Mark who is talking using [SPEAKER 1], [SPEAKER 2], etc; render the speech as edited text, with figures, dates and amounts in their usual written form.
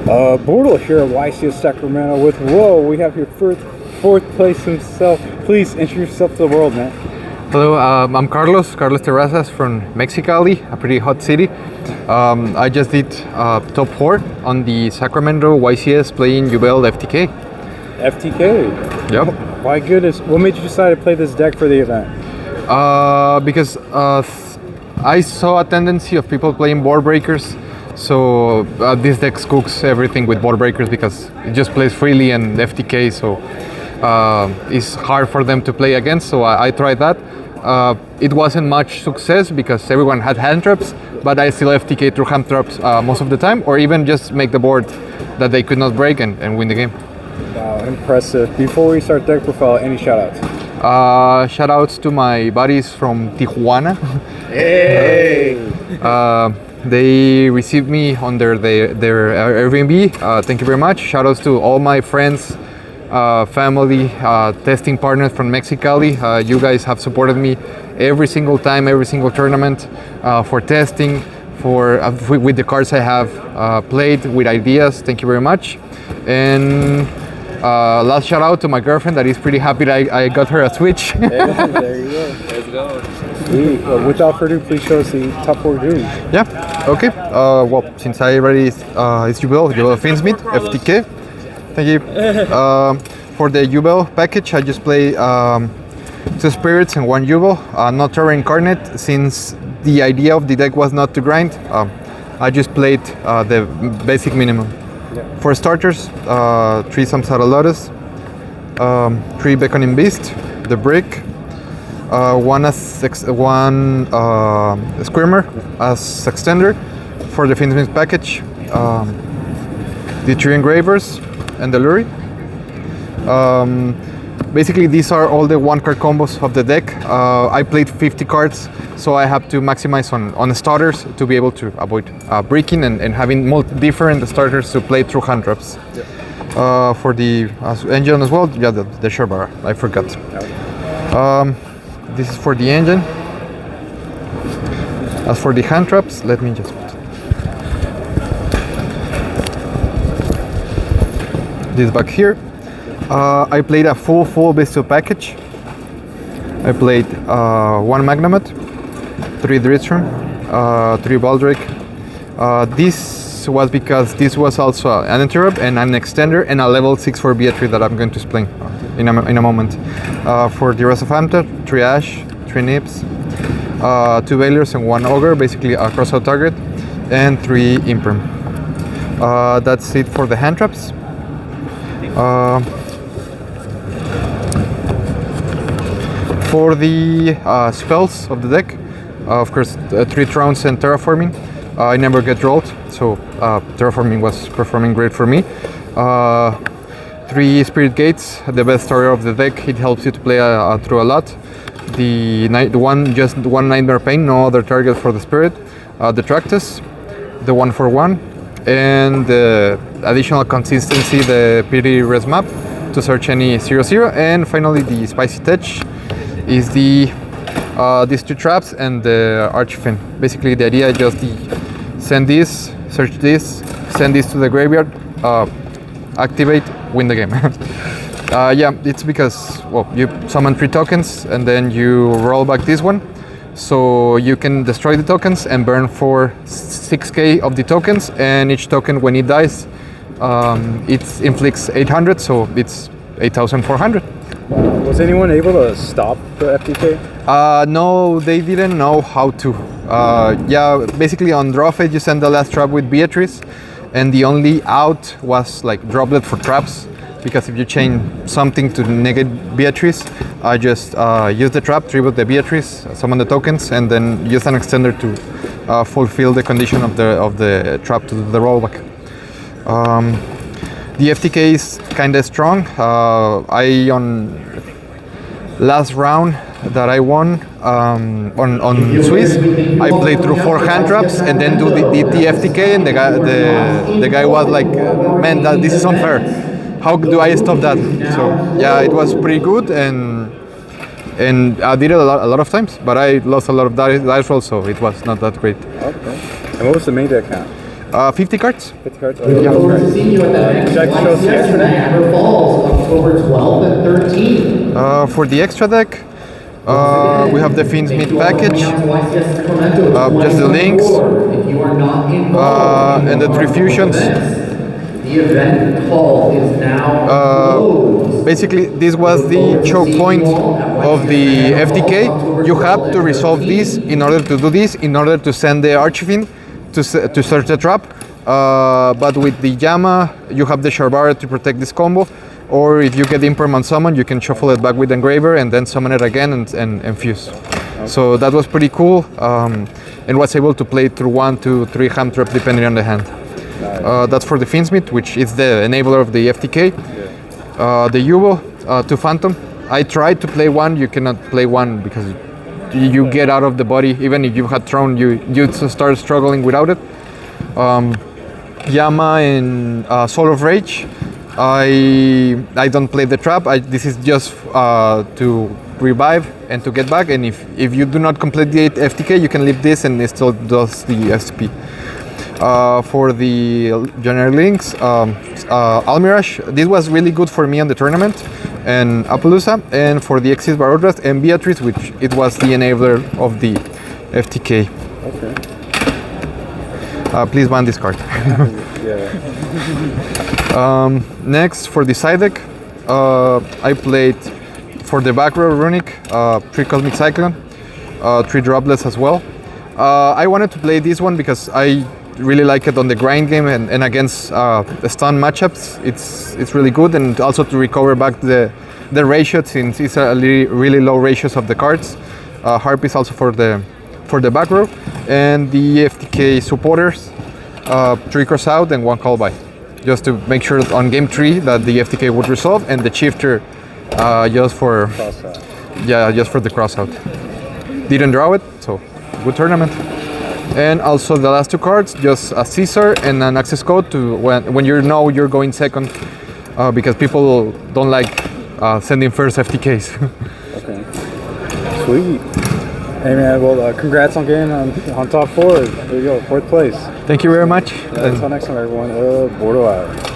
[SPEAKER 1] Bortle here at YCS Sacramento with, we have your fourth place himself. Please introduce yourself to the world, man.
[SPEAKER 2] Hello, I'm Carlos Terrazas from Mexicali, a pretty hot city. I just did top 4 on the Sacramento YCS playing Yubel FTK.
[SPEAKER 1] FTK?
[SPEAKER 2] Yep.
[SPEAKER 1] My goodness, what made you decide to play this deck for the event?
[SPEAKER 2] Because I saw a tendency of people playing board breakers. So this deck cooks everything with board breakers because it just plays freely and FTK, so it's hard for them to play against. So I tried that. It wasn't much success because everyone had hand traps, but I still FTK through hand traps most of the time, or even just make the board that they could not break and win the game.
[SPEAKER 1] Wow, impressive. Before we start deck profile, any shout-outs?
[SPEAKER 2] Shout-outs to my buddies from Tijuana.
[SPEAKER 1] Hey!
[SPEAKER 2] They received me on their Airbnb. Thank you very much. Shout-outs to all my friends, family, testing partners from Mexicali. You guys have supported me every single time, every single tournament, for testing, with the cards I have played, with ideas. Thank you very much. And last shout out to my girlfriend that is pretty happy that I got her a Switch.
[SPEAKER 1] Yeah, there you go. Let's go. Without further ado, please show us the top 4 dudes.
[SPEAKER 2] Yeah, okay. Well, since I already, it's Yubel Finsmith, FTK. Thank you. For the Yubel package, I just play 2 Spirits and 1 Yubel. Not Terra Incarnate, since the idea of the deck was not to grind. I just played the basic minimum. Yeah. For starters, 3 Samsara Lotus, 3 Beckoning Beast, the Brick, 1 Screamer as extender. For the Finsmith package, the 3 Engravers and the Lurie. Basically, these are all the 1-card combos of the deck. I played 50 cards, so I have to maximize on starters to be able to avoid breaking and having different starters to play through hand traps. Yeah. For the engine as well, yeah, the Sherbara, I forgot. This is for the engine. As for the hand traps, let me just put this back here. I played a full Besto package. I played 1 Magnamet, 3 Dritstrom, 3 Baldric. This was because this was also an interrupt and an extender and a level 6 for Beatrice that I'm going to explain in a moment. For the rest of Hamter, 3 Ash, 3 Nips, 2 Valors and 1 Ogre, basically a cross-out target, and 3 Imperm. That's it for the hand traps. For the spells of the deck, of course, 3 Thrones and Terraforming. I never get rolled, so Terraforming was performing great for me. 3 Spirit Gates, the best story of the deck. It helps you to play through a lot. The just 1 Nightmare Pain, no other target for the Spirit. The Tractus, the 1/1, and the additional consistency, the Pity Res Map to search any 0/0. And finally, the Spicy Touch is these 2 traps and the Archfin. Basically, the idea is just send this, search this, send this to the graveyard, activate, win the game. Yeah, it's because, well, you summon 3 tokens and then you roll back this one. So you can destroy the tokens and burn for 6k of the tokens, and each token, when it dies, it inflicts 800, so it's 8,400.
[SPEAKER 1] Was anyone able to stop the FTK?
[SPEAKER 2] No, they didn't know how to. Yeah, basically on draw phase you send the last trap with Beatrice, and the only out was like droplet for traps, because if you chain something to negate Beatrice, I just use the trap, tribute the Beatrice, summon the tokens, and then use an extender to fulfill the condition of the trap to the rollback. The FTK is kind of strong. On last round that I won on Swiss, I played through 4 hand traps and then do the FTK, and the guy was like, man, this is unfair. How do I stop that? So yeah, it was pretty good, and I did it a lot of times, but I lost a lot of dice rolls, so it was not that great.
[SPEAKER 1] Okay. And what was the main deck count?
[SPEAKER 2] 50 cards.
[SPEAKER 1] 50 cards?
[SPEAKER 3] We look forward to seeing you at the next YCS in Niagara Falls, October 12th and 13th.
[SPEAKER 2] For the extra deck, we have the Fiends Meat package, just the links, and the 3 fusions.
[SPEAKER 3] The event hall is now closed.
[SPEAKER 2] Basically, this was the choke point of the FTK. You have to resolve this in order to do this, in order to send the Archfiend to search the trap. But with the Yama, you have the Sharbara to protect this combo. Or if you get Impermanent Summon, you can shuffle it back with Engraver and then summon it again and fuse. Okay. So that was pretty cool, and was able to play through 1, 2, 3 hand traps depending on the hand. Nice. That's for the Fiendsmith, which is the enabler of the FTK. Yeah. The Yubel, 2 Phantom. I tried to play 1, you cannot play 1 because you get out of the body. Even if you had thrown, you start struggling without it. Yama and Soul of Rage. I don't play the trap. This is just to revive and to get back. And if you do not complete the FTK, you can leave this and it still does the SP. For the generic links, Almirage. This was really good for me on the tournament, and Appaloosa. And for the Exis Barodras and Beatrice, which it was the enabler of the FTK. Okay. Please ban this card. Next, for the side deck, I played for the back row Runic, 3 Cosmic Cyclone, 3 Droplets as well. I wanted to play this one because I really like it on the grind game and against the stun matchups. It's really good, and also to recover back the ratio, since it's a really low ratios of the cards. Harp is also for the back row, and the FTK supporters, 3 cross out and 1 call by, just to make sure that on game 3 that the FTK would resolve, and the shifter just for the cross out. Didn't draw it, so good tournament. And also the last 2 cards, just a Caesar and an access code to when you know you're going second, because people don't like sending first FTKs.
[SPEAKER 1] Okay. Sweet. Hey man, well congrats on getting on top 4. There you go, 4th place.
[SPEAKER 2] Thank you very much.
[SPEAKER 1] Until next time everyone, Bortle out.